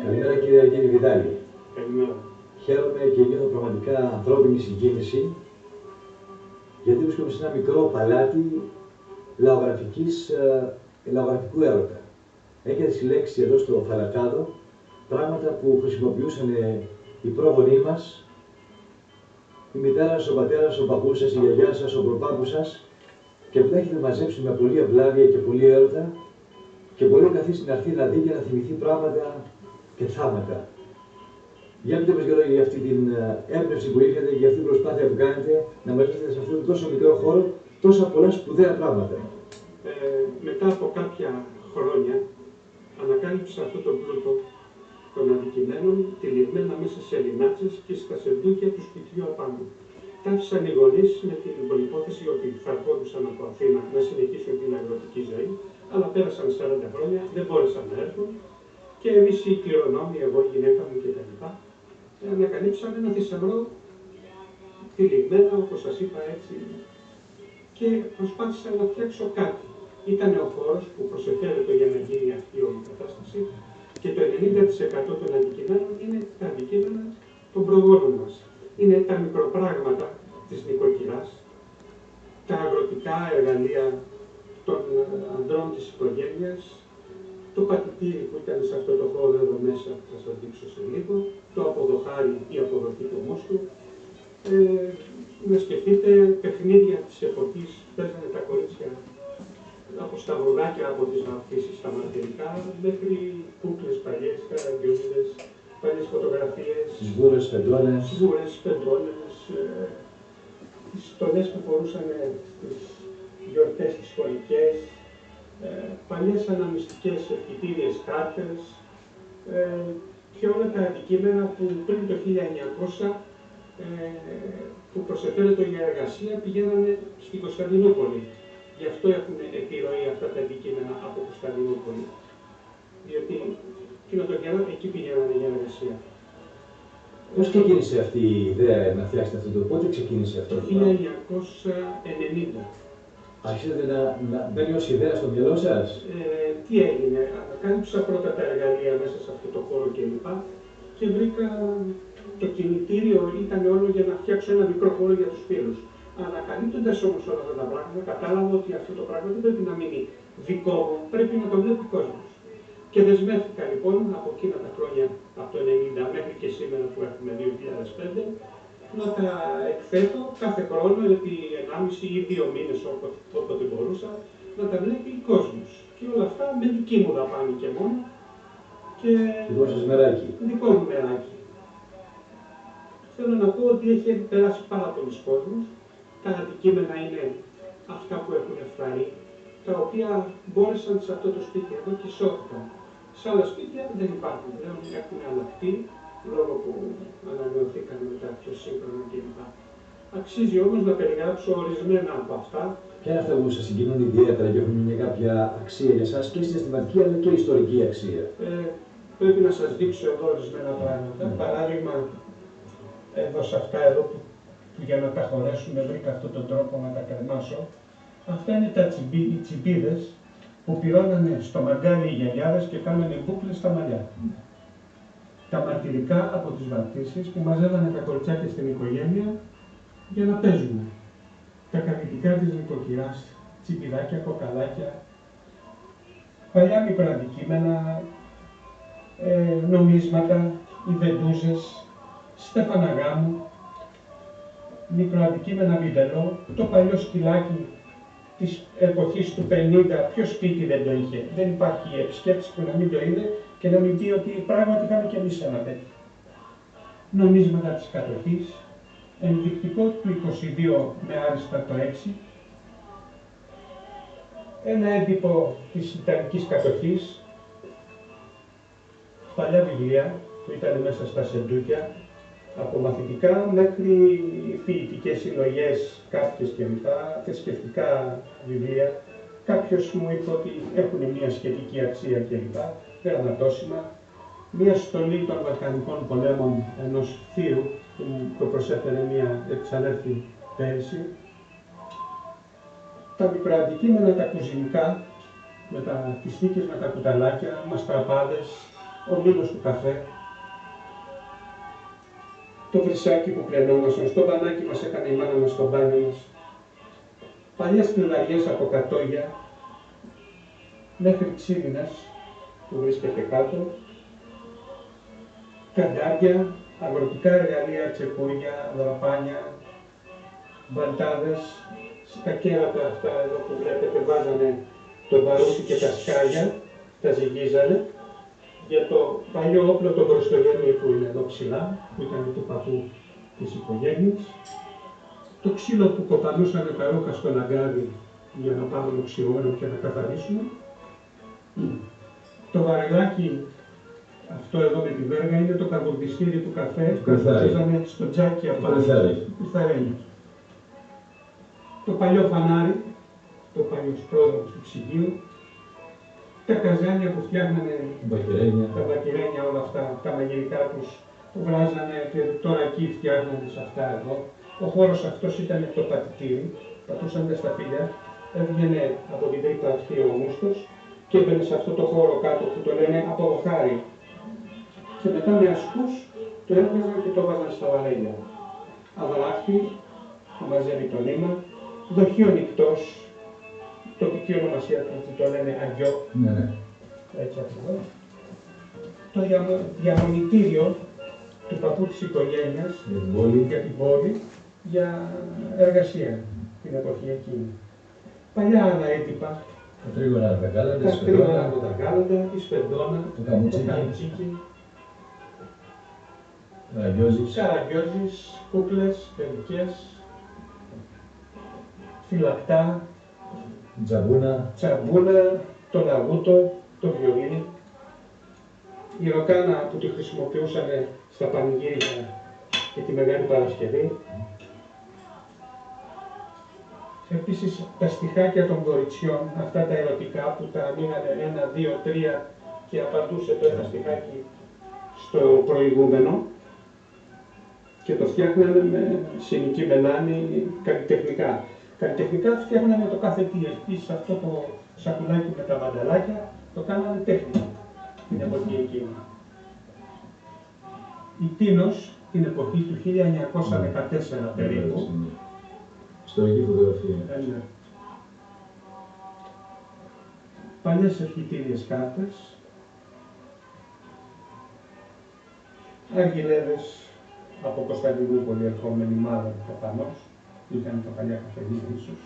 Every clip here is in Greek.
Καλημέρα κύριε Αργύρη Βιδάλη. Καλημέρα. Χαίρομαι και νιώθω πραγματικά ανθρώπινη συγκίνηση, γιατί βρίσκομαι σε ένα μικρό παλάτι λαογραφικού έρωτα. Έχετε συλλέξει εδώ στο Φαλακάδο πράγματα που χρησιμοποιούσαν οι πρόγονοί μας, η μητέρα σας, ο πατέρας σας, ο παππούς σας, η γιαγιά σας, ο προπάπους σας, και που τα έχετε μαζέψει με πολλή ευλάβεια και πολύ έρωτα, και μπορεί ο καθής να έρθει να δει και να θυμηθεί πράγματα και θάματα. Για πείτε μας λόγια για αυτή την έμπνευση που είχατε και για αυτή την προσπάθεια που κάνετε να μαζέψετε σε αυτόν τον τόσο μικρό χώρο τόσα πολλά σπουδαία πράγματα. Μετά από κάποια χρόνια ανακάλυψα αυτό το πλούτο των αντικειμένων τυλιγμένα μέσα σε λινάτσες και στα σεντούκια του σπιτιού απάνω. Τα άφησαν οι γονείς με την προϋπόθεση ότι θα ερχόντουσαν από Αθήνα να συνεχίσουν την αγροτική ζωή, αλλά πέρασαν 40 χρόνια, δεν μπόρεσαν να έρθουν και εμείς οι κληρονόμοι, εγώ, η γυναίκα μου κτλ. Ανακαλύψαμε ένα θησαυρό τυλιγμένα, όπως σας είπα, έτσι, και προσπάθησα να φτιάξω κάτι. Ήταν ο χώρος που προσεφέρεται για να γίνει αυτή η όλη κατάσταση και το 90% των αντικειμένων είναι τα αντικείμενα των προγόνων μας. Είναι τα μικροπράγματα της νοικοκυράς, τα αγροτικά εργαλεία των ανδρών της οικογένειας, το πατητήρι που ήταν σε αυτό το χώρο εδώ μέσα, θα σας δείξω σε λίγο, το αποδοχάρι ή αποδοχή του μόστου. Να σκεφτείτε παιχνίδια της εποχής, παίζανε τα κορίτσια από σταυρουδάκια από τις βαφτίσεις στα μαρτυρικά, μέχρι κούκλες παλιές, καραγκιόζιδες, παλιές φωτογραφίες, σγούρες, φεντώνες, τις στολές που φορούσαν στις γιορτές τις σχολικές, παλιές αναμνηστικές ευχητήριες κάρτες και όλα τα αντικείμενα που πριν το 1900 που προσεφέρεται για εργασία πηγαίνανε στην Κωνσταντινούπολη. Γι' αυτό έχουν επιρροή αυτά τα αντικείμενα από Κωνσταντινούπολη. Διότι εκείνο το καιρό εκεί πηγαίνανε για εργασία. Πώς ξεκίνησε αυτή η ιδέα να φτιάξετε αυτό το, πότε ξεκίνησε αυτό το 1990. Άρχισατε να μπαίνει ως ιδέα στο μυαλό σας. Τι έγινε, ανακάλυψα πρώτα τα εργαλεία μέσα σε αυτό το χώρο κλπ. Και βρήκα το κινητήριο, ήταν όλο για να φτιάξω ένα μικρό χώρο για τους φίλους. Ανακαλύπτοντας όμως όλα αυτά τα πράγματα, κατάλαβα ότι αυτό το πράγμα δεν πρέπει να μείνει δικό μου, πρέπει να το βλέπει ο κόσμος. Και δεσμεύτηκα λοιπόν από εκείνα τα χρόνια, από το 1990 μέχρι και σήμερα που έχουμε 2005, να τα εκθέτω κάθε χρόνο επί 1,5 ή 2 μήνες όποτε μπορούσα, να τα βλέπει ο κόσμος. Και όλα αυτά με δική μου δαπάνη και μόνο. Και δικό σας μεράκι. Δικό μου μεράκι. Θέλω να πω ότι έχει περάσει πάρα πολλοί κόσμος. Τα αντικείμενα είναι αυτά που έχουν φθαρεί, τα οποία μπόρεσαν σε αυτό το σπίτι εδώ και σώθηκαν. Σε άλλα σπίτια δεν υπάρχουν πλέον, έχουν αλλάχτεί, λόγω που ανανεωθήκαν μετά πιο σύγχρονα κλπ. Αξίζει όμως να περιγράψω ορισμένα από αυτά. Ποια είναι αυτά που σας συγκινούν ιδιαίτερα και έχουν μια κάποια αξία για εσάς και συναισθηματική αλλά και ιστορική αξία? Πρέπει να σας δείξω εδώ ορισμένα πράγματα. Παράδειγμα, εδώ σε αυτά εδώ που για να τα χωρέσουμε βρήκα αυτόν τον τρόπο να τα κρεμάσω. Αυτά είναι οι τσιπίδες που πυρώνανε στο μαγκάλι οι γιαγιάδες και κάνανε μπούκλες στα μαλλιά. Τα μαρτυρικά από τις βαπτίσεις που μαζεύανε τα κοριτσάκια στην οικογένεια για να παίζουν. Τα καλλιτικά της νοικοκυράς, τσιπιδάκια, κοκαλάκια, παλιά μικροαντικείμενα, νομίσματα, οι βεντούζες, στέφανα γάμου, μικροαντικείμενα βιντελό, το παλιό σκυλάκι της εποχής του 50, ποιο σπίτι δεν το είχε. Δεν υπάρχει επισκέπτης που να μην το είδε και να μην πει ότι πράγματι είχαμε και εμείς ένα τέτοιο. Νομίσματα της κατοχής, ενδεικτικό του 22 με άριστα το 6, ένα έντυπο της Ιταλικής κατοχής, παλιά βιβλία που ήταν μέσα στα σεντούκια, από μαθητικά μέχρι ποιητικές συλλογές, κάποιες κλπ, θρησκευτικά βιβλία. Κάποιος μου είπε ότι έχουν μια σχετική αξία κλπ, γραμματόσημα. Μια στολή των Βαλκανικών πολέμων ενός θείου που μου το προσέφερε μια εξαδέρφη πέρυσι. Τα μικροαντικείμενα, τα κουζινικά, με τις θήκες με τα κουταλάκια, μαστραπάδες, ο μήλος του καφέ, το βρυσάκι που πλενόμασταν, στο μπανάκι μας έκανε η μάνα μας στο μπάνιο μας, παλιές κλειδαριές από κατόγια, μέχρι ξύλινες που βρίσκεται κάτω, καντάρια, αγροτικά εργαλεία, τσεκούρια, δραπάνια, μπαντάδες, στα κέρατα αυτά εδώ που βλέπετε βάζανε το μπαρούφι και τα σκάλια, τα ζυγίζανε, για το παλιό όπλο το μπροστογένειο που είναι εδώ ψηλά, που ήταν του παππού της οικογένειας, το ξύλο που κοπανούσαν τα ρούχα στον αγκάδι για να πάρουν οξυγόνο και να καθαρίσουν, το βαρελάκι, αυτό εδώ με τη βέργα, είναι το καρβουρδιστήρι του καφέ που βάζανε στο τζάκι απάνω, πιθαρένιο. Το παλιό φανάρι, το παλιό πρόδρομο του ψυγείου, τα καζάνια που φτιάχνανε, τα μπακυρένια, όλα αυτά, τα μαγειρικά τους που βράζανε και τώρα εκεί φτιάχνανε σε αυτά εδώ. Ο χώρος αυτός ήταν το πατητήρι, πατούσαν τα σταφύλια, έβγαινε από την τρύπα αυτή ο μούστος και έμπαινε σε αυτό το χώρο κάτω που το λένε αποδοχάρι. Και μετά με ασκούς το έβγαζαν και το βάζαν στα βαρέλια. Αδράχτη που μαζεύει το νήμα, δοχείο νυχτός, τοπική ονομασία του το λένε αγιό, έτσι ακριβώς. Το διαμονητήριο του παππού της οικογένειας για την πόλη, για εργασία την εποχή εκείνη. Παλιά άλλα έντυπα, τα τρίγωνα από τα γάλατα, η σφεντόνα, το καμουτσίκι, καραγκιόζης, κούκλες, παιδικές, φυλακτά, τσαμπούνα, το λαγούτο, το βιολί, η ροκάνα που τη χρησιμοποιούσαν στα πανηγύρια και τη Μεγάλη Παρασκευή. Επίσης τα στιχάκια των κοριτσιών, αυτά τα ερωτικά που τα ανοίγανε 1, 2, 3 και απαντούσε το ένα στιχάκι στο προηγούμενο και το φτιάχνανε με συνοική μελάνη καλλιτεχνικά. Καλλιτεχνικά φτιάχνανε το κάθε τι. Επίσης αυτό το σακουλάκι με τα μανταλάκια το κάνανε τέχνη την εποχή εκείνη. Η Τίνος την εποχή του 1914 περίπου. Ιστορική φωτογραφία. Παλιές ευχητήριες κάρτες, αργυλέδες από Κωνσταντινούπολη ερχόμενοι μάλλον προφανώς, ήταν τα παλιά καφενεία ίσως.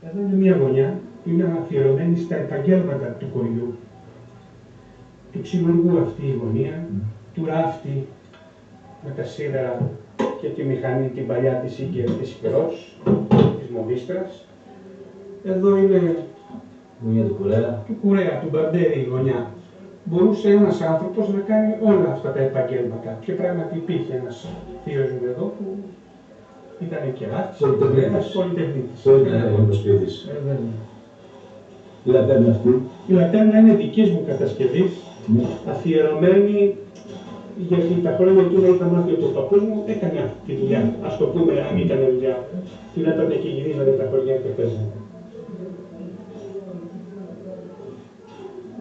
Εδώ είναι μια γωνιά που είναι αφιερωμένη στα επαγγέλματα του χωριού. Του ξυλουργού αυτή η γωνία, του ράφτη με τα σίδερα και τη μηχανή την παλιά της Ίγκερ της Χειρός, της Μοντίστρας. Εδώ είναι γωνιά του Κουρέα, του Μπαρντέρη η γωνιά. Μπορούσε ένας άνθρωπος να κάνει όλα αυτά τα επαγγέλματα. Και πράγματι υπήρχε ένας θείος μου εδώ που ήταν και ράφτης, ένας πολυτεχνίτης. Το σπίτι της. Η λατέρνα αυτή. Η λατέρνα είναι δικής μου κατασκευής, αφιερωμένη, γιατί τα χρόνια εκείνα είχα μάθει ότι ο παππούς μου έκανε αυτή τη δουλειά. Ας το πούμε, αν ήταν δουλειά. Την έπαιρνε και γυρίζανε τα χωριά και παίζανε.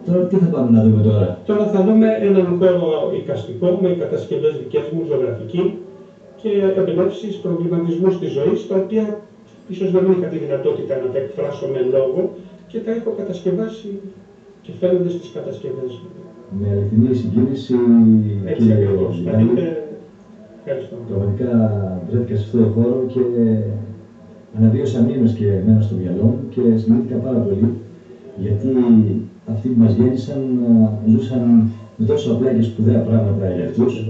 Τώρα τι θα πάμε να δούμε τώρα? Τώρα θα δούμε έναν χώρο εικαστικό με κατασκευές δικές μου, ζωγραφική και εμπνεύσεις προβληματισμού της ζωής, τα οποία ίσως να μην είχα τη δυνατότητα να τα εκφράσω με λόγο και τα έχω κατασκευάσει και φαίνονται στις κατασκευές μου. Με αληθινή συγκίνηση. Έτσι ακριβώς. Ευχαριστώ. Πραγματικά βρέθηκα σε αυτόν τον χώρο και αναβίωσα μήνες και εμένα στο μυαλό μου και συνήθηκα πάρα πολύ, γιατί αυτοί που μας γέννησαν ζούσαν με τόσο απλά και σπουδαία πράγματα για αυτούς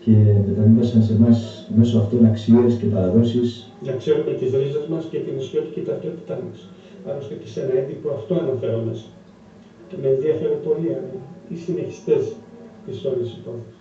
και μεταβίβασαν σε εμάς μέσω αυτών αξίες και παραδόσεις. Να ξέρουμε τις ρίζες μας και την ισιωτική ταυτότητά μας. Άλλωστε και σε ένα έντυπο αυτό αναφέρομαστε. Και με ενδιαφέρει πολύ οι συνεχιστές της όλης υπόθεσης.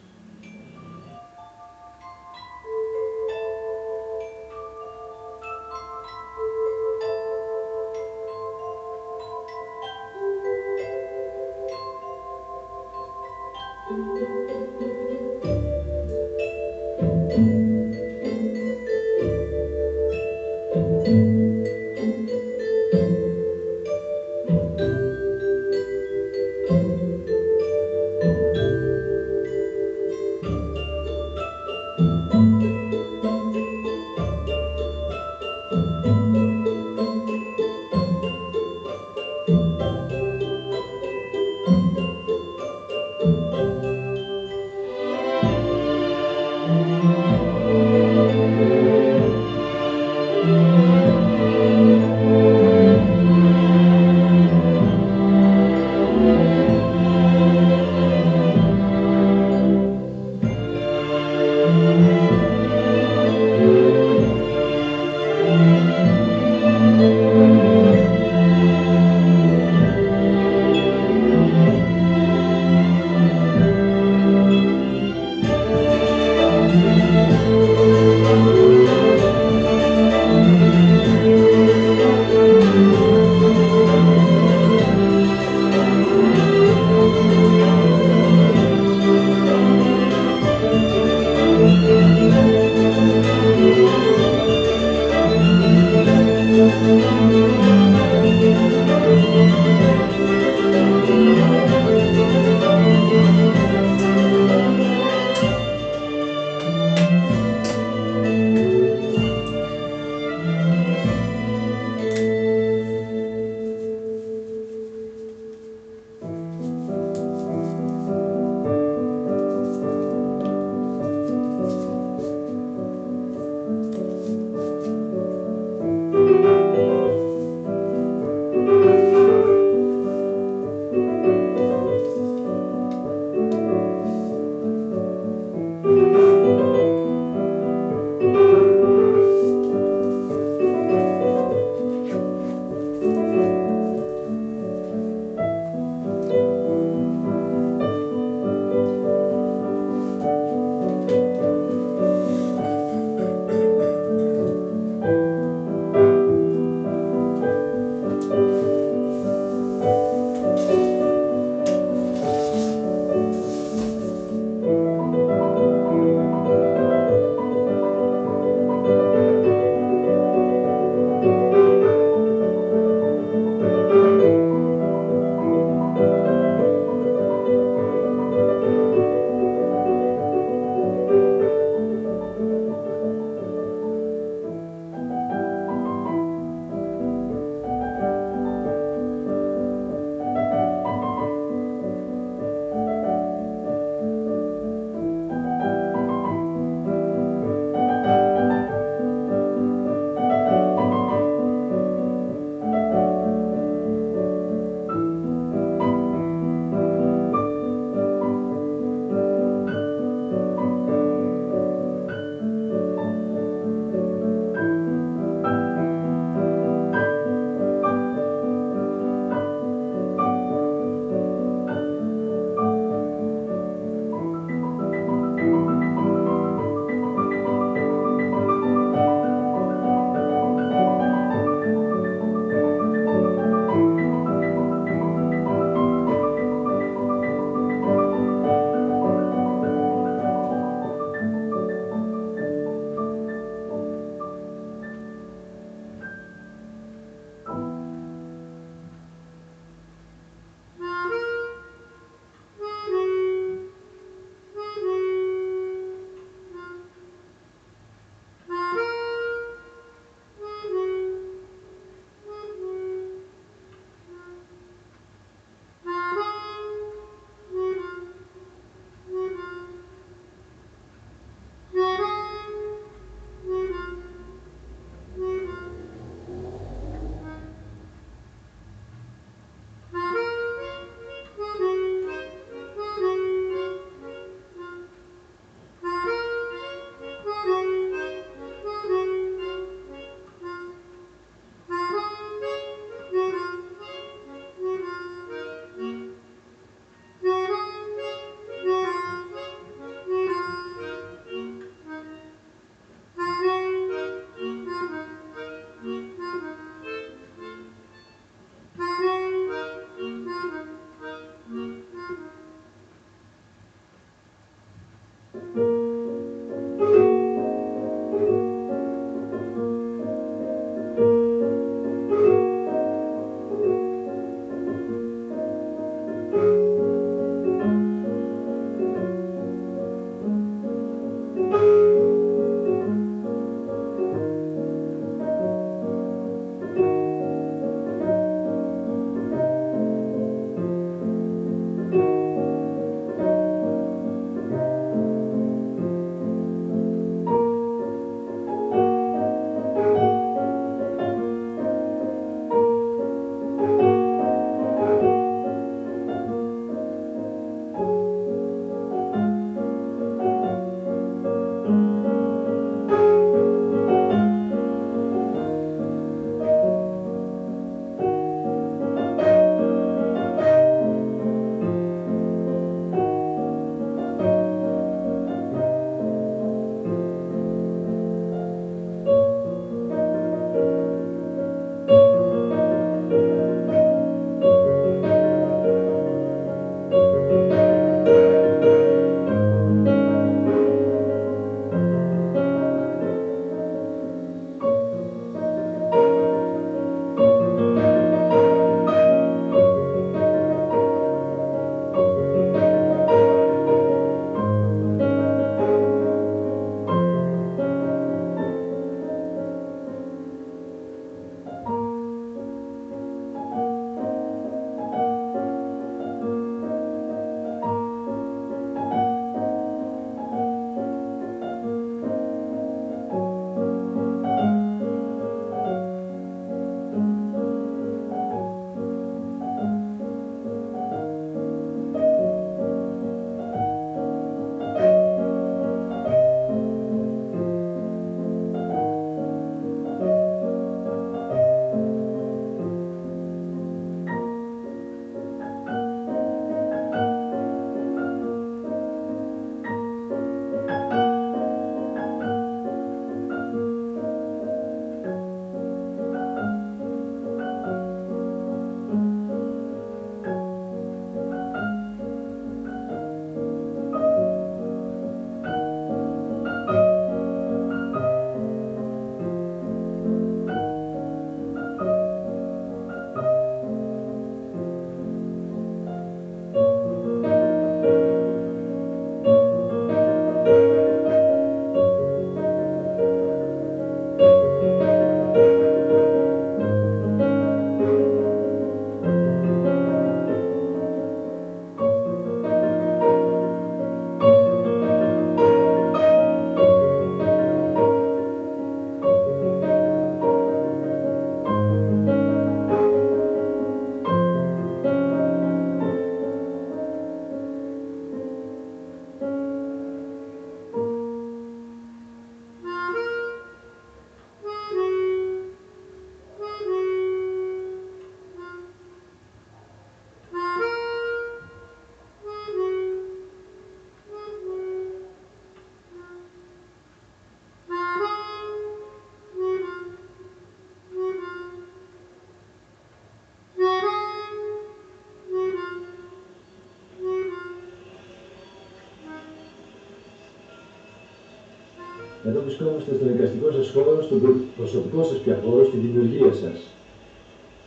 Εδώ βρισκόμαστε στον εικαστικό σας χώρο, στον προσωπικό σας πια χώρο, στη δημιουργία σας.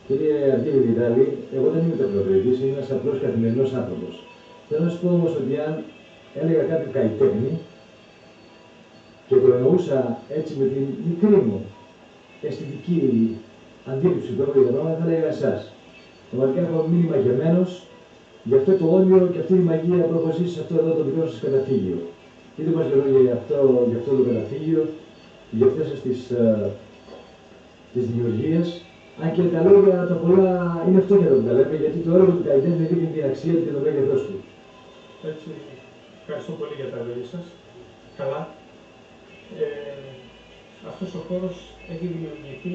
Κύριε Αργύρη Βιδάλη, εγώ δεν είμαι τεχνοκριτής, είμαι ένας απλός καθημερινός άνθρωπος. Θέλω να σας πω όμως ότι αν έλεγα κάποιο καλλιτέχνη και το εννοούσα έτσι με την μικρή μου αισθητική αντίληψη που έχω για τα πράγματα, θα έλεγα εσάς. Πραγματικά έχω μείνει μαγεμένος για αυτό το όνειρο και αυτή τη μαγεία που έχω ζήσει σε αυτό εδώ το δικό σας καταφύγιο. Πείτε μας λίγο για αυτό το καταφύγιο, για αυτές σας τις δημιουργίες. Αν και τα λόγια τα πολλά είναι φτώχεια που τα λέμε, γιατί το έργο του καλλιτέχνη δείχνει την αξία του και το μέγεθός του. Έτσι, ευχαριστώ πολύ για τα λόγια σας. Καλά. Αυτός ο χώρος έχει δημιουργηθεί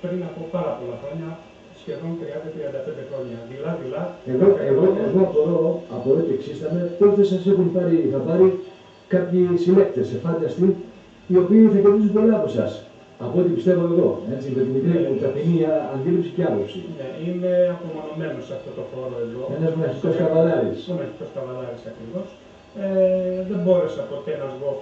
πριν από πάρα πολλά χρόνια, σχεδόν 30-35 χρόνια. Δειλά. Εγώ απορώ και εξίσταμαι πότε σας έχουν πάρει χαμπάρι κάποιοι συλλέκτες εφάνταστοι, οι οποίοι θα κερδίζουν πολλά από εσάς. Από ό,τι πιστεύω εγώ, έτσι, με τη μικρή μου ταπεινή αντίληψη και άποψη. Ναι, είμαι απομονωμένος σε αυτό το χώρο εδώ. Ένας μοναχικός καβαλάρης. Μοναχικός καβαλάρης ακριβώς. Δεν μπόρεσα ποτέ να βγω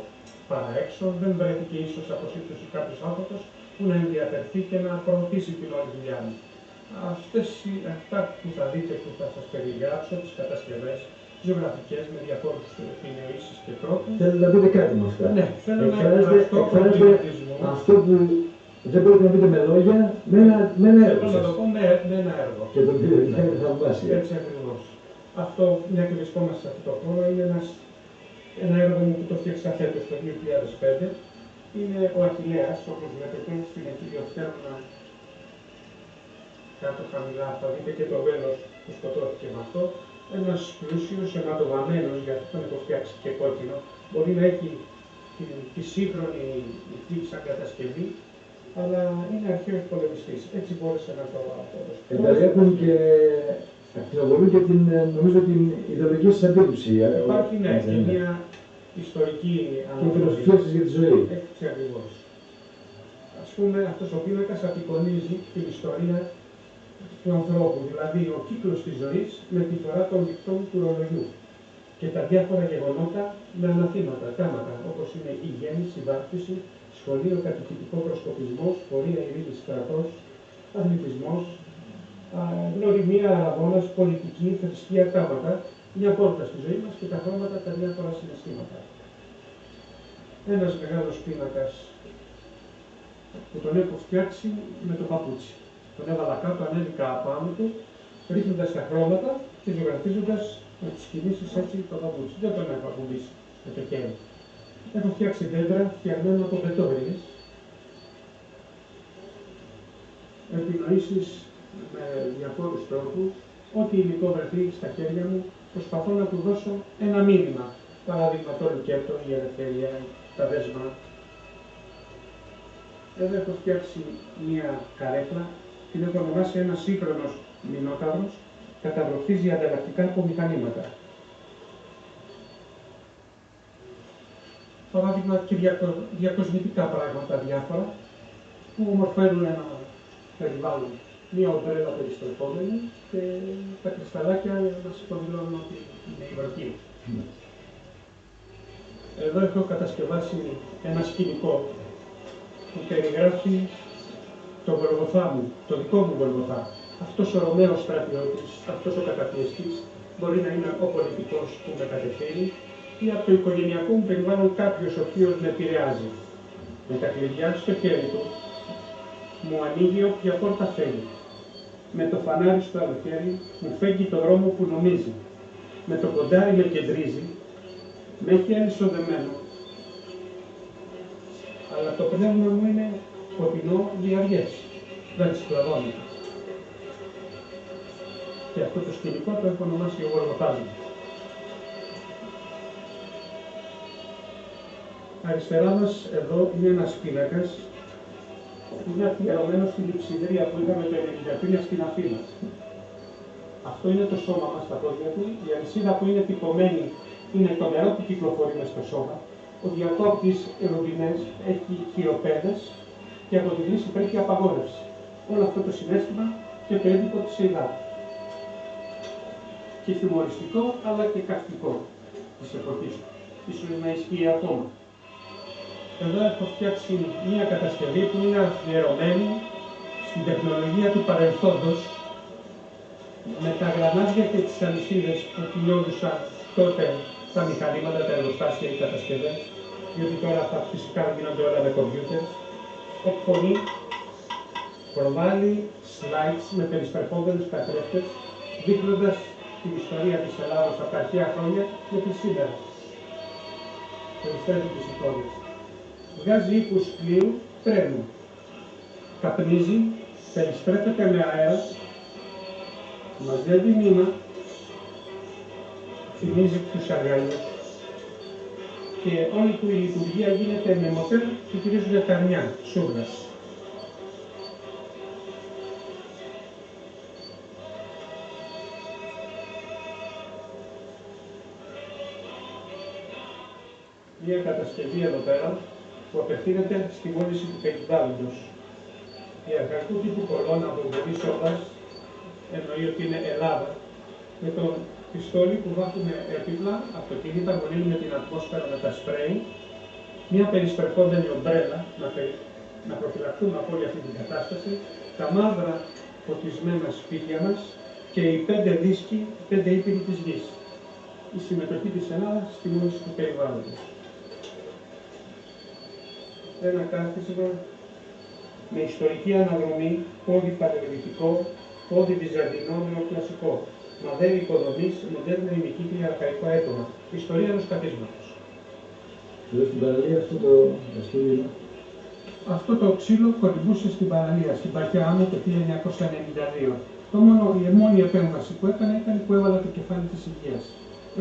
παρά έξω. Δεν βρέθηκε ίσως από σύμπτωση κάποιος άνθρωπος που να ενδιαφερθεί και να προωθήσει την όλη δουλειά μου. Αυτά που θα δείτε, που θα σας περιγράψω, τις κατασκευές ζωγραφικές με διαφόρους επινοήσεις και τρόπους. Θέλετε να πείτε κάτι με αυτά. Ναι, θέλω να εκφράσω προβληματισμό. Αυτό που δεν μπορείτε να πείτε με λόγια, με ένα έργο. Θέλω να το πω με ένα έργο. Και τον πείτε είναι θαυμάσια. Έτσι ακριβώς. Αυτό, μια και βρισκόμαστε σε αυτό το χώρο, είναι ένα έργο μου που το φτιάξα φέτος το 2005. Είναι ο Αχιλλέας, όπως βλέπετε, στην εκκυλιοφτέρνα κάτω χαμηλά. Θα δείτε και το βέλος που σκοτώθηκε με αυτό. Ένας πλούσιος, αιματοβαμμένος, γιατί τον έχω φτιάξει και κόκκινο, μπορεί να έχει τη σύγχρονη ηθική σαν κατασκευή, αλλά είναι αρχαίος πολεμιστής. Έτσι μπόρεσε να το αποδώσει. Περιέχουν και ακτινοβολούν και νομίζω την ιδεολογική σας αντίληψη. Υπάρχει, ναι, και μια ιστορική αναφορά. Και φιλοσοφία σας για τη ζωή. Έτσι ακριβώς. Ας πούμε, αυτός ο πίνακας απεικονίζει την ιστορία του ανθρώπου, δηλαδή ο κύκλος της ζωής με τη φορά των δικτών του ρολογιού και τα διάφορα γεγονότα με αναθήματα, κάματα, όπως είναι η γέννηση, η βάπτιση, σχολείο, κατοικητικό προσκοπισμός, πορεία ειρήνης στρατός, αθλητισμός, γνωριμία, αγώνας, πολιτική, θρησκεία, κάματα, μια πόρτα στη ζωή μας και τα χρώματα, τα διάφορα συναισθήματα. Ένας μεγάλος πίνακας που τον έχω φτιάξει με το παπούτσι. Τον έβαλα κάτω, ανέβηκα απάνω του, ρίχνοντας τα χρώματα και ζωγραφίζοντας με τις κινήσεις έτσι το παπούτσι. Δεν τον έχω ακουμπήσει με το χέρι. Έχω φτιάξει δέντρα φτιαγμένα από πετόγριες, επινοήσεις με διαφόρους τρόπους. Ό,τι υλικό βρεθεί στα χέρια μου, προσπαθώ να του δώσω ένα μήνυμα. Παράδειγμα το λουκέτο, η ελευθερία, τα δέσμα. Εδώ έχω φτιάξει μία καρέκλα, την έχω ονομάσει ένας σύγχρονος μηνόταυρος, καταβροχθίζει ανταλλακτικά από μηχανήματα. Παράδειγμα και διακοσμητικά πράγματα διάφορα, που ομορφαίνουν ένα περιβάλλον. Μία ομπρέλα περιστρεφόμενη και τα κρυσταλλάκια μας υποδηλώνουν ότι είναι υγροκή. Εδώ έχω κατασκευάσει ένα σκηνικό που περιγράφει το Γολγοθά μου, το δικό μου Γολγοθά. Αυτός ο Ρωμαίος στρατιώτης, αυτός ο καταπιεστής, μπορεί να είναι ο πολιτικός που με κατευθύνει ή από το οικογενειακό μου περιβάλλον κάποιος ο οποίος με επηρεάζει. Με τα κλειδιά στο χέρι του, μου ανοίγει όποια πόρτα θέλει. Με το φανάρι στο άλλο χέρι, μου φέγγει το δρόμο που νομίζει. Με το κοντάρι με κεντρίζει, με έχει ενισοδεμένο. Αλλά το πνεύμα μου είναι φωτεινό διαργές, δεν σκλαβώνει. Και αυτό το σκηνικό το έχω ονομάσει ο Γολγοθάς μου. Αριστερά μας εδώ είναι ένας πίνακας που είναι αφιερωμένο στη λειψιδρία που είχαμε το 1993 στην Αθήνα. Αυτό είναι το σώμα μας στα πόδια του, η αλυσίδα που είναι τυπωμένη είναι το νερό που κυκλοφορεί μες στο σώμα. Ο διακόπτης ρουμπινές έχει χειροπέδες και από τη λύση πρέπει απαγόρευση. Όλο αυτό το συναίσθημα και το έντυπο της ΕΙΔΑ. Και χιουμοριστικό αλλά και καυτικό της εποχής του. Ίσως να ισχύει ακόμα. Εδώ έχω φτιάξει μια κατασκευή που είναι αφιερωμένη στην τεχνολογία του παρελθόντος, με τα γρανάζια και τις αλυσίδες που κυλιόντουσαν τότε τα μηχανήματα, τα εργοστάσια, οι κατασκευές, διότι τώρα αυτά φυσικά γίνονται όλα με κομπιούτερ. Εκφωνεί, προβάλλει slides με περισπερχόμενους καθρέφτες, δείχνοντας την ιστορία της Ελλάδος από τα αρχαία χρόνια μέχρι σήμερα. Περιστρέφει τις εικόνες. Βγάζει ήχους πλοίου, τρένου. Καπνίζει, περιστρέφεται με αέρα, μαζεύει νήμα, θυμίζει τους αργαλιούς και όλη του η λειτουργία γίνεται με μοτέρ και κυρίως με καρνιά, σούργας. Μία κατασκευή εδώ πέρα που απευθύνεται στη βόληση του περιβάλλοντος. Η αρχαϊκού τύπου κολόνα από βολίσσοντας εννοεί ότι είναι Ελλάδα, με τον πιστόλι που βάφουμε έπιπλα, αυτοκίνητα, μολύνουμε την ατμόσφαιρα με τα σπρέι, μια περισπερχόμενη ομπρέλα, να προφυλαχθούμε από όλη αυτή την κατάσταση, τα μαύρα φωτισμένα σπίτια μας και οι 5 δίσκοι, 5 ήπειροι της γης. Η συμμετοχή της Ελλάδας στη μόλυνση του περιβάλλοντος. Ένα κάθισμα με ιστορική αναδρομή, πόδι παλαιολιθικό, πόδι βυζαντινό, νεοκλασικό. Μαδέρι οικοδομής, μοντέρνα ημικύκλια, αρχαϊκό έτομα. Ιστορία ενός καθίσματος. Εδώ στην παραλία αυτό το αστούριο. Αυτό το ξύλο κολυμπούσε στην παραλία, στην Παχιά Άμμο το 1992. Η μόνη επέμβαση που έκανε ήταν που έβαλα το κεφάλι της υγείας.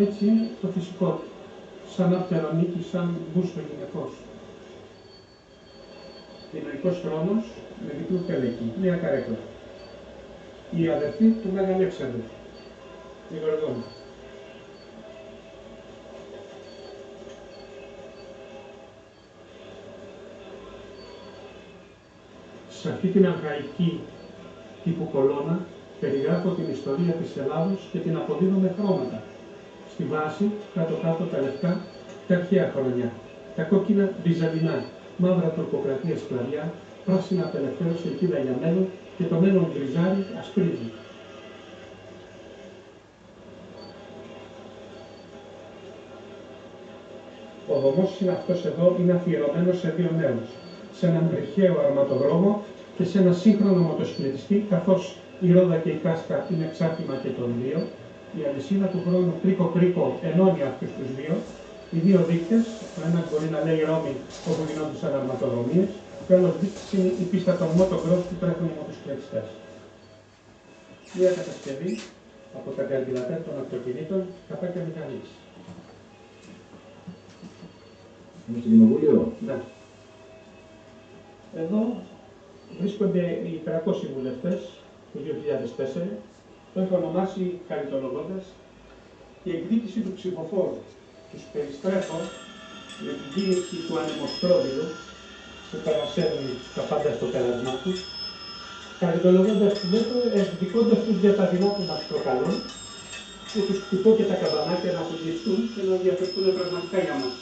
Έτσι είναι το φυσικό, σαν απτερονίκη, σαν μπούστο γυναικός. Μινοϊκός θρόνος με διπλού πελεκή, μία καρέκλα. Η αδερφή του Μέγα Αλέξανδρου, η Γοργόνα. Σε αυτή την αρχαϊκή τύπου κολόνα περιγράφω την ιστορία της Ελλάδος και την αποδίδω με χρώματα. Στη βάση, κάτω-κάτω τα λευκά, τα αρχαία χρονιά. Τα κόκκινα βυζαντινά, μαύρα τουρκοκρατία σκλαβιά, πράσινα απελευθέρωση, ελπίδα για μέλλον και το μέλλον γκριζάρι ασπρίζει. Ο δομός είναι αυτός εδώ, είναι αφιερωμένος σε 2 νέους. Σε έναν ρηχαίο αρματοδρόμο και σε ένα σύγχρονο μοτοσυκλετιστή, καθώς η ρόδα και η κάσκα είναι εξάρτημα και των 2. Η αλυσίδα του χρόνου κρίκο-κρίκο ενώνει αυτούς τους 2. Οι 2 δείκτες, ο ένας μπορεί να λέει Ρώμη όπου γινόντουσαν αρματοδρομίες, και ο άλλος δείκτης είναι η πίστα των motocross που τρέχουν οι μοτοσυκλετιστές. Μία κατασκευή από τα καρδιλατέρ των αυτοκινήτων, καπάκια μηχανής. Είναι στο κοινοβούλιο. Ναι. Εδώ βρίσκονται οι 300 βουλευτές του 2004, το έχω ονομάσει χαριτολογώντας η εκδίκηση του ψηφοφόρου. Τους περιστρέφω με την κίνηση του ανεμοστρόβιλου που παρασέρνει τα πάντα στο πέρασμά του, χαριτολογώντας του μέτρο, εκδικώντας τους για τα δεινά που μας προκαλούν και τους χτυπώ και τα καμπανάκια να φωτιστούν και να διαφερθούν πραγματικά για μας.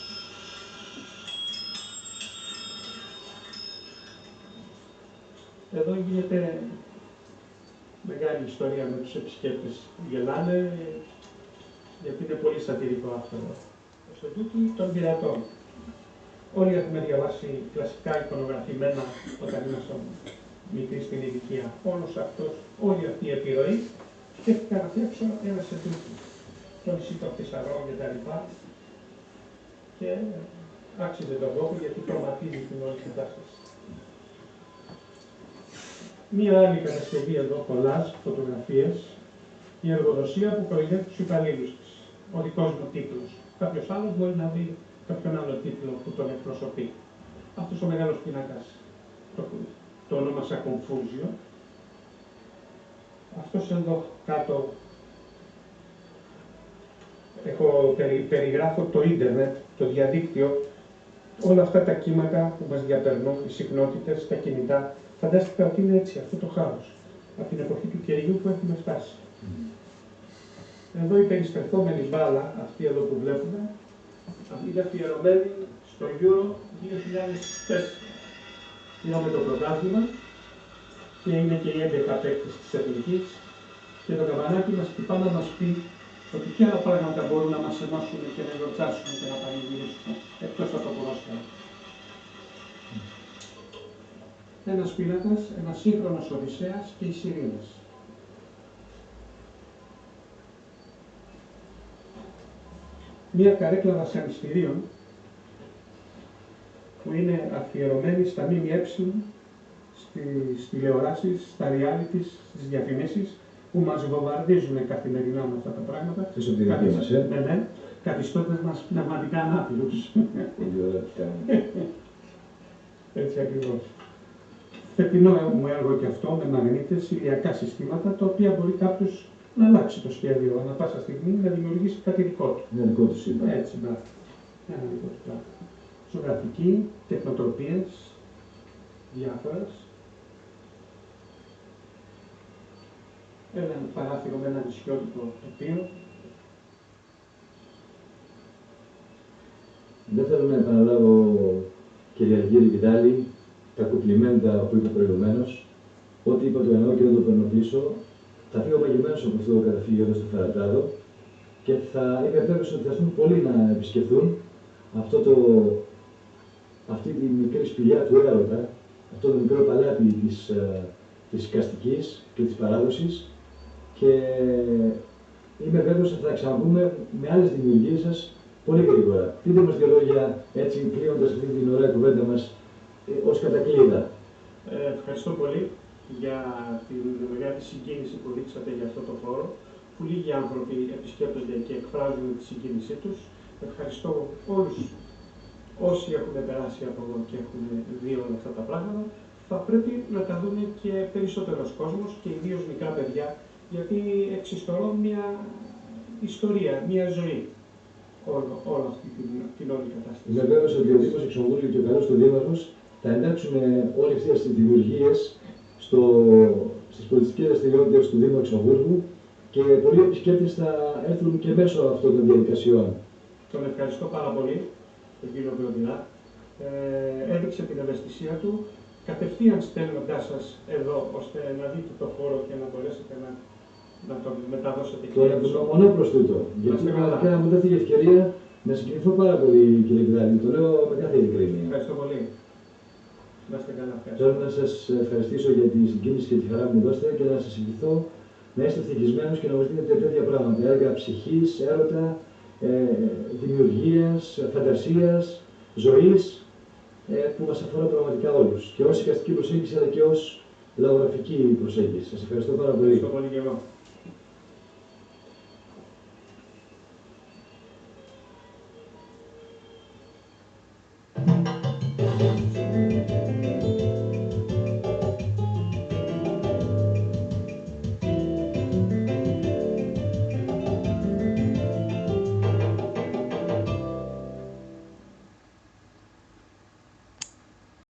Εδώ γίνεται μεγάλη ιστορία με τους επισκέπτες που γελάνε, γιατί είναι πολύ σατυρικό αυτό. Στο τούτο των πειρατών. Όλοι έχουμε διαβάσει κλασικά εικονογραφημένα όταν ήμασταν μικροί στην ηλικία. Όλος αυτός, όλη αυτή η επιρροή, σκέφτηκα να φτιάξω ένα σεντούκι. Το νησί των Θησαρών και τα λοιπά. Και άξιζε τον κόπο γιατί τροματίζει την όλη κατάσταση. Μία άλλη κατασκευή εδώ, κολλάζ, φωτογραφίες, η εργοδοσία που προηγεί τους υπαλλήλους της. Ο δικός μου τίτλος. Κάποιος άλλος μπορεί να βρει κάποιον άλλο τίτλο που τον εκπροσωπεί. Αυτός ο μεγάλος πίνακας το ονόμασα Confusion. Αυτός εδώ κάτω περιγράφω το ίντερνετ, το διαδίκτυο, όλα αυτά τα κύματα που μας διαπερνούν, οι συχνότητες, τα κινητά. Φαντάστηκα ότι είναι έτσι, αυτό το χάος, από την εποχή του κεριού που έχουμε φτάσει. Εδώ η περισπερχόμενη μπάλα, αυτή εδώ που βλέπουμε, είναι αφιερωμένη στο Euro 2004. Είδαμε το πρωτάθλημα και είναι και οι 11 παίκτες της Εθνικής και το καμπανάκι μας χτυπά να μας πει ότι ποια άλλα πράγματα μπορούν να μας ενώσουν και να γιορτάσουν και να πανηγυρίσουν εκτός από το ποδόσφαιρο. Ένας πίνακας, ένας σύγχρονος Οδυσσέας και οι Σιρήνες. Μία καρέκλα βασανιστήριων που είναι αφιερωμένη στα ΜΜΕ, στις τηλεοράσεις, στα reality, στις διαφημίσεις που μας βομβαρδίζουν καθημερινά με αυτά τα πράγματα. Ναι, καθιστώντας μας πνευματικά ανάπηρους. Έτσι ακριβώς. Φετινό μου έργο και αυτό με μαγνήτες, ηλιακά συστήματα, τα οποία μπορεί κάποιος να αλλάξει το σχέδιο ανά πάσα στιγμή, να δημιουργήσει κάτι δικό του. Ένα δικό του σύμπαν. Έτσι, μπράβο. Ένα δικό του πράγμα. Ζωγραφική, τεχνοτροπίες, διάφορες. Ένα παράθυρο με ένα νησιώτικο τοπίο. Δεν θέλω να επαναλάβω, κύριε Αργύρη Βιτάλη, τα κουπλιμέντα που είπε προηγουμένως. Ό,τι είπα το εννοώ και δεν το παίρνω πίσω. Θα φύγω μαγειμένος από αυτό το καταφύγιο εδώ στο Φαρατάδο και θα είμαι βέβαιος ότι θα έρθουν πολλοί να επισκεφθούν αυτή τη μικρή σπηλιά του έρωτα, αυτό το μικρό παλάτι της οικαστικής και της παράδοσης και είμαι βέβαιος ότι θα ξαναπούμε με άλλες δημιουργίες σας πολύ γρήγορα. Πείτε μας δύο λόγια, έτσι κλείνοντας αυτή την ωραία κουβέντα μας, ως κατακλείδα. Ευχαριστώ πολύ για την μεγάλη συγκίνηση που δείξατε για αυτό το χώρο, που λίγοι άνθρωποι επισκέπτονται και εκφράζουν τη συγκίνησή τους. Ευχαριστώ όλους όσοι έχουν περάσει από εδώ και έχουν δει όλα αυτά τα πράγματα. Θα πρέπει να τα δουν και περισσότερος κόσμος και ιδίως μικρά παιδιά, γιατί εξιστορούν μια ιστορία, μια ζωή όλη αυτή την όλη κατάσταση. Είμαι βέβαιος ότι ο Δήμος Εξομβούργου και ο καλός του Δήμαρχος θα εντάξουν όλες αυτές τις δημιουργίες στις πολιτιστικές δραστηριότητες του Δήμου Εξομβούργου και πολλοί επισκέπτες θα έρθουν και μέσω αυτών των διαδικασιών. Τον ευχαριστώ πάρα πολύ, τον κύριο Βιοντινά. Έδειξε την ευαισθησία του, κατευθείαν στέλνοντάς σας εδώ, ώστε να δείτε το χώρο και να μπορέσετε να τον μεταδώσετε και έξω. Το μονό προς τούτο, γιατί πραγματικά μου δόθηκε η ευκαιρία να συγκινηθώ πάρα πολύ, κύριε Βιτάλη. Το λέω με κάθε ειλικρίνεια. Ευχαριστώ πολύ. Να είστε καλά. Θέλω να σας ευχαριστήσω για τη συγκίνηση και τη χαρά που μου δώσετε και να σας ευχηθώ να είστε ευτυχισμένους και να μας δίνετε τέτοια πράγματα. Έργα ψυχής, έρωτα, δημιουργίας, φαντασίας, ζωής, που μας αφορά πραγματικά όλους. Και ως εικαστική προσέγγιση αλλά και ως λαογραφική προσέγγιση. Σας ευχαριστώ πάρα πολύ. Ευχαριστώ πολύ και εγώ.